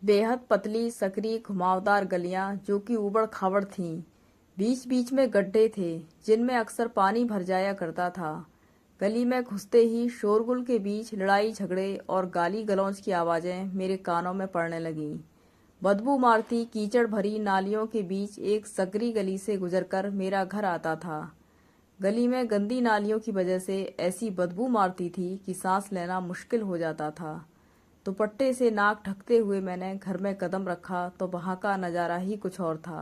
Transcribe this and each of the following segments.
बेहद पतली सकरी घुमावदार गलियां जो कि ऊबड़ खाबड़ थीं। बीच बीच में गड्ढे थे जिनमें अक्सर पानी भर जाया करता था। गली में घुसते ही शोरगुल के बीच लड़ाई झगड़े और गाली गलौज की आवाजें मेरे कानों में पड़ने लगीं। बदबू मारती कीचड़ भरी नालियों के बीच एक सकरी गली से गुजरकर मेरा घर आता था। गली में गंदी नालियों की वजह से ऐसी बदबू मारती थी कि सांस लेना मुश्किल हो जाता था। दुपट्टे से नाक ढकते हुए मैंने घर में कदम रखा तो वहां का नज़ारा ही कुछ और था।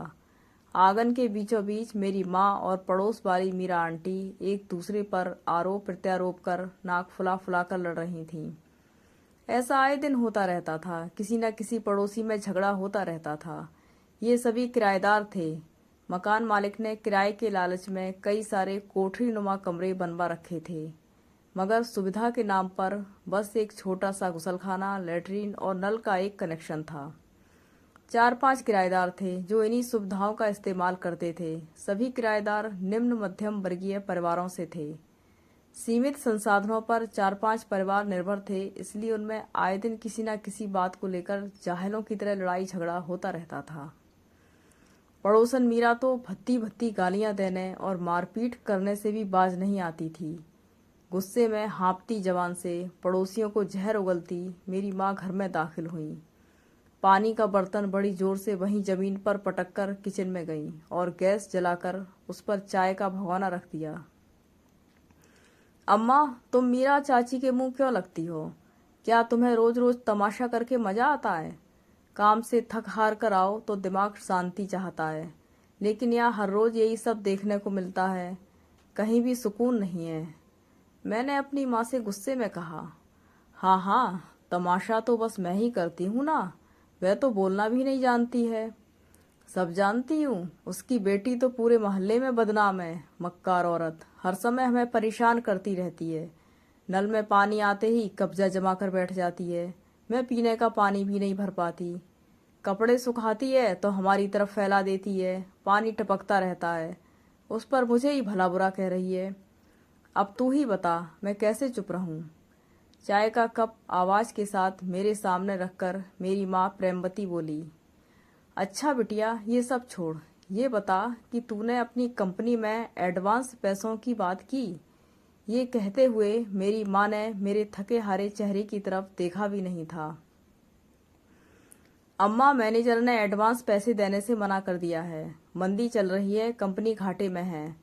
आंगन के बीचों बीच मेरी माँ और पड़ोस वाली मीरा आंटी एक दूसरे पर आरोप प्रत्यारोप कर नाक फुला फुला कर लड़ रही थीं। ऐसा आए दिन होता रहता था, किसी न किसी पड़ोसी में झगड़ा होता रहता था। ये सभी किराएदार थे। मकान मालिक ने किराए के लालच में कई सारे कोठरी नुमा कमरे बनवा रखे थे, मगर सुविधा के नाम पर बस एक छोटा सा गुसलखाना, लैट्रीन और नल का एक कनेक्शन था। 4-5 किराएदार थे जो इन्हीं सुविधाओं का इस्तेमाल करते थे। सभी किराएदार निम्न मध्यम वर्गीय परिवारों से थे। सीमित संसाधनों पर 4-5 परिवार निर्भर थे, इसलिए उनमें आए दिन किसी न किसी बात को लेकर जाहिलों की तरह लड़ाई झगड़ा होता रहता था। पड़ोसन मीरा तो भत्ती भत्ती गालियां देने और मारपीट करने से भी बाज नहीं आती थी। गुस्से में हाँफती जबान से पड़ोसियों को जहर उगलती मेरी माँ घर में दाखिल हुई। पानी का बर्तन बड़ी जोर से वहीं जमीन पर पटक कर किचन में गईं और गैस जलाकर उस पर चाय का भगोना रख दिया। अम्मा, तुम मीरा चाची के मुंह क्यों लगती हो? क्या तुम्हें रोज रोज तमाशा करके मजा आता है? काम से थक हार कर आओ तो दिमाग शांति चाहता है, लेकिन यहाँ हर रोज यही सब देखने को मिलता है। कहीं भी सुकून नहीं है। मैंने अपनी माँ से गुस्से में कहा। हाँ हाँ, तमाशा तो बस मैं ही करती हूँ ना, वह तो बोलना भी नहीं जानती है। सब जानती हूँ, उसकी बेटी तो पूरे मोहल्ले में बदनाम है। मक्कार औरत हर समय हमें परेशान करती रहती है। नल में पानी आते ही कब्जा जमा कर बैठ जाती है। मैं पीने का पानी भी नहीं भर पाती। कपड़े सुखाती है तो हमारी तरफ फैला देती है, पानी टपकता रहता है। उस पर मुझे ही भला बुरा कह रही है। अब तू ही बता, मैं कैसे चुप रहूं? चाय का कप आवाज के साथ मेरे सामने रखकर मेरी माँ प्रेमवती बोली। अच्छा बिटिया, ये सब छोड़, ये बता कि तूने अपनी कंपनी में एडवांस पैसों की बात की? ये कहते हुए मेरी माँ ने मेरे थके हारे चेहरे की तरफ देखा भी नहीं था। अम्मा, मैनेजर ने एडवांस पैसे देने से मना कर दिया है। मंदी चल रही है, कंपनी घाटे में है।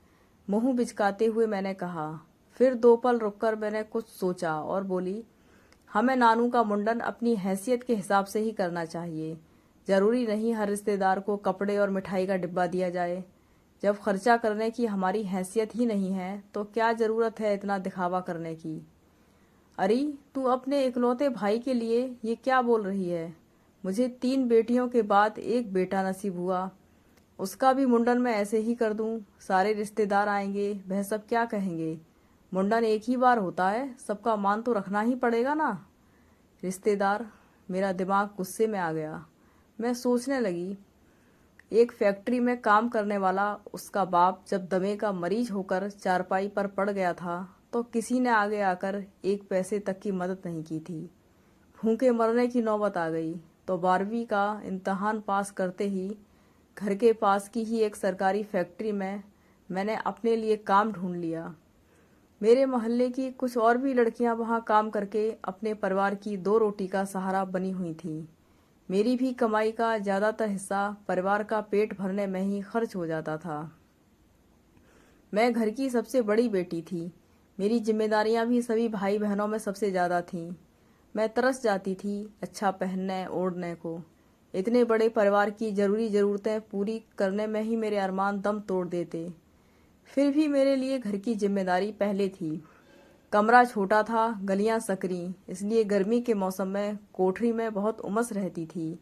मुंह बिचकाते हुए मैंने कहा। फिर 2 पल रुककर मैंने कुछ सोचा और बोली, हमें नानू का मुंडन अपनी हैसियत के हिसाब से ही करना चाहिए। जरूरी नहीं हर रिश्तेदार को कपड़े और मिठाई का डिब्बा दिया जाए। जब खर्चा करने की हमारी हैसियत ही नहीं है तो क्या जरूरत है इतना दिखावा करने की? अरे, तू अपने इकलौते भाई के लिए ये क्या बोल रही है? मुझे 3 बेटियों के बाद एक बेटा नसीब हुआ। उसका भी मुंडन मैं ऐसे ही कर दूं? सारे रिश्तेदार आएंगे, वह सब क्या कहेंगे? मुंडन एक ही बार होता है, सबका मान तो रखना ही पड़ेगा ना। रिश्तेदार? मेरा दिमाग गुस्से में आ गया। मैं सोचने लगी, एक फैक्ट्री में काम करने वाला उसका बाप जब दमे का मरीज होकर चारपाई पर पड़ गया था तो किसी ने आगे आकर 1 पैसे तक की मदद नहीं की थी। भूखे मरने की नौबत आ गई तो 12वीं का इम्तहान पास करते ही घर के पास की ही एक सरकारी फैक्ट्री में मैंने अपने लिए काम ढूंढ लिया। मेरे मोहल्ले की कुछ और भी लड़कियां वहां काम करके अपने परिवार की 2 रोटी का सहारा बनी हुई थीं। मेरी भी कमाई का ज़्यादातर हिस्सा परिवार का पेट भरने में ही खर्च हो जाता था। मैं घर की सबसे बड़ी बेटी थी। मेरी जिम्मेदारियां भी सभी भाई बहनों में सबसे ज़्यादा थीं। मैं तरस जाती थी अच्छा पहनने ओढ़ने को। इतने बड़े परिवार की ज़रूरी ज़रूरतें पूरी करने में ही मेरे अरमान दम तोड़ देते। फिर भी मेरे लिए घर की जिम्मेदारी पहले थी। कमरा छोटा था, गलियां सकरी, इसलिए गर्मी के मौसम में कोठरी में बहुत उमस रहती थी।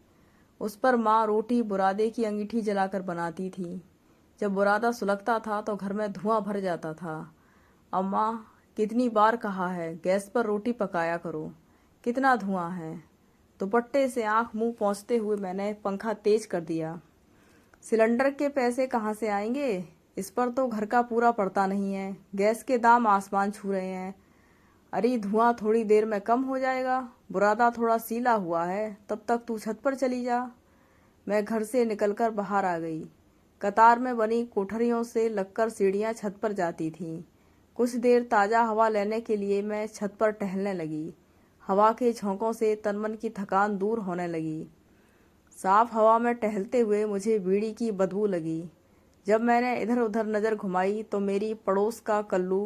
उस पर माँ रोटी बुरादे की अंगीठी जलाकर बनाती थी। जब बुरादा सुलगता था तो घर में धुआं भर जाता था। अम्मा, कितनी बार कहा है गैस पर रोटी पकाया करो, कितना धुआं है। दुपट्टे से आंख मुंह पोंछते हुए मैंने पंखा तेज कर दिया। सिलेंडर के पैसे कहाँ से आएंगे? इस पर तो घर का पूरा पड़ता नहीं है। गैस के दाम आसमान छू रहे हैं। अरे, धुआं थोड़ी देर में कम हो जाएगा, बुरादा थोड़ा सीला हुआ है, तब तक तू छत पर चली जा। मैं घर से निकलकर बाहर आ गई। कतार में बनी कोठरियों से लगकर सीढ़ियां छत पर जाती थीं। कुछ देर ताज़ा हवा लेने के लिए मैं छत पर टहलने लगी। हवा के झोंकों से तन-मन की थकान दूर होने लगी। साफ हवा में टहलते हुए मुझे बीड़ी की बदबू लगी। जब मैंने इधर उधर नज़र घुमाई तो मेरी पड़ोस का कल्लू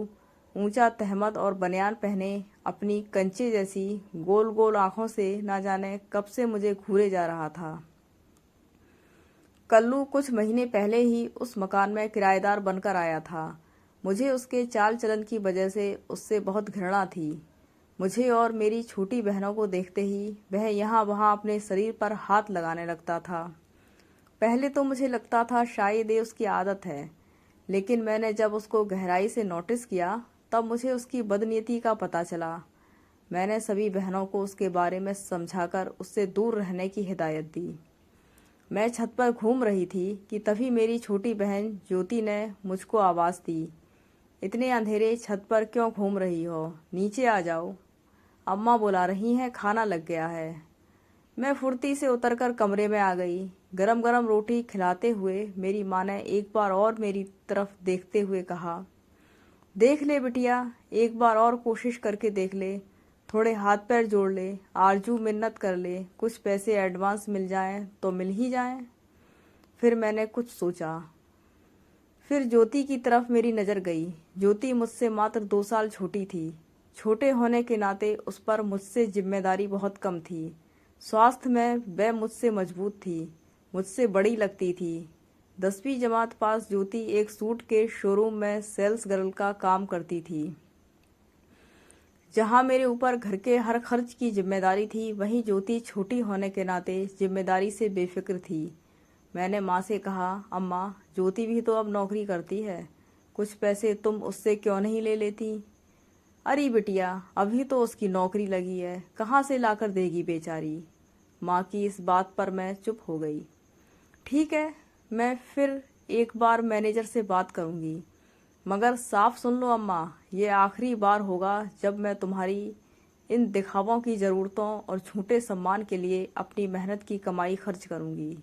ऊंचा तहमद और बनियान पहने अपनी कंचे जैसी गोल गोल आंखों से ना जाने कब से मुझे घूरे जा रहा था। कल्लू कुछ महीने पहले ही उस मकान में किराएदार बनकर आया था। मुझे उसके चाल चलन की वजह से उससे बहुत घृणा थी। मुझे और मेरी छोटी बहनों को देखते ही वह यहाँ वहाँ अपने शरीर पर हाथ लगाने लगता था। पहले तो मुझे लगता था शायद ये उसकी आदत है, लेकिन मैंने जब उसको गहराई से नोटिस किया तब मुझे उसकी बदनीयती का पता चला। मैंने सभी बहनों को उसके बारे में समझाकर उससे दूर रहने की हिदायत दी। मैं छत पर घूम रही थी कि तभी मेरी छोटी बहन ज्योति ने मुझको आवाज़ दी, इतने अंधेरे छत पर क्यों घूम रही हो? नीचे आ जाओ, अम्मा बुला रही हैं, खाना लग गया है। मैं फुर्ती से उतरकर कमरे में आ गई। गरम गरम रोटी खिलाते हुए मेरी माँ ने एक बार और मेरी तरफ देखते हुए कहा, देख ले बिटिया, एक बार और कोशिश करके देख ले, थोड़े हाथ पैर जोड़ ले, आरजू मिन्नत कर ले, कुछ पैसे एडवांस मिल जाएं तो मिल ही जाएं। फिर मैंने कुछ सोचा। फिर ज्योति की तरफ मेरी नज़र गई। ज्योति मुझसे मात्र 2 साल छोटी थी। छोटे होने के नाते उस पर मुझसे जिम्मेदारी बहुत कम थी। स्वास्थ्य में वह मुझसे मजबूत थी, मुझसे बड़ी लगती थी। 10वीं जमात पास ज्योति एक सूट के शोरूम में सेल्स गर्ल का काम करती थी। जहाँ मेरे ऊपर घर के हर खर्च की जिम्मेदारी थी, वहीं ज्योति छोटी होने के नाते जिम्मेदारी से बेफिक्र थी। मैंने माँ से कहा, अम्मा, ज्योति भी तो अब नौकरी करती है, कुछ पैसे तुम उससे क्यों नहीं ले लेती? अरे बिटिया, अभी तो उसकी नौकरी लगी है, कहाँ से लाकर देगी बेचारी। माँ की इस बात पर मैं चुप हो गई। ठीक है, मैं फिर एक बार मैनेजर से बात करूँगी, मगर साफ सुन लो अम्मा, ये आखिरी बार होगा जब मैं तुम्हारी इन दिखावों की ज़रूरतों और झूठे सम्मान के लिए अपनी मेहनत की कमाई खर्च करूँगी।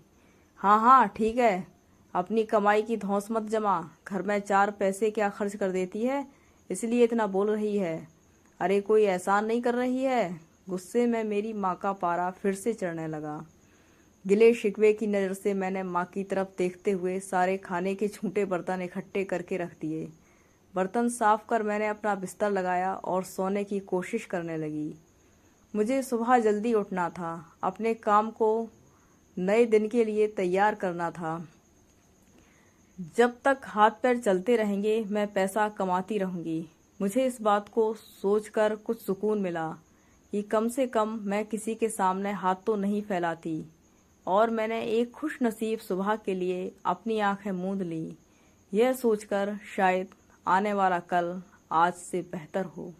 हाँ हाँ ठीक है, अपनी कमाई की धौंस मत जमा, घर में 4 पैसे क्या खर्च कर देती है, इसलिए इतना बोल रही है। अरे कोई एहसान नहीं कर रही है। गुस्से में मेरी माँ का पारा फिर से चढ़ने लगा। गिले शिकवे की नज़र से मैंने माँ की तरफ देखते हुए सारे खाने के छूटे बर्तन इकट्ठे करके रख दिए। बर्तन साफ कर मैंने अपना बिस्तर लगाया और सोने की कोशिश करने लगी। मुझे सुबह जल्दी उठना था, अपने काम को नए दिन के लिए तैयार करना था। जब तक हाथ पैर चलते रहेंगे मैं पैसा कमाती रहूँगी। मुझे इस बात को सोचकर कुछ सुकून मिला कि कम से कम मैं किसी के सामने हाथ तो नहीं फैलाती, और मैंने एक खुश नसीब सुबह के लिए अपनी आंखें मूंद ली, यह सोचकर शायद आने वाला कल आज से बेहतर हो।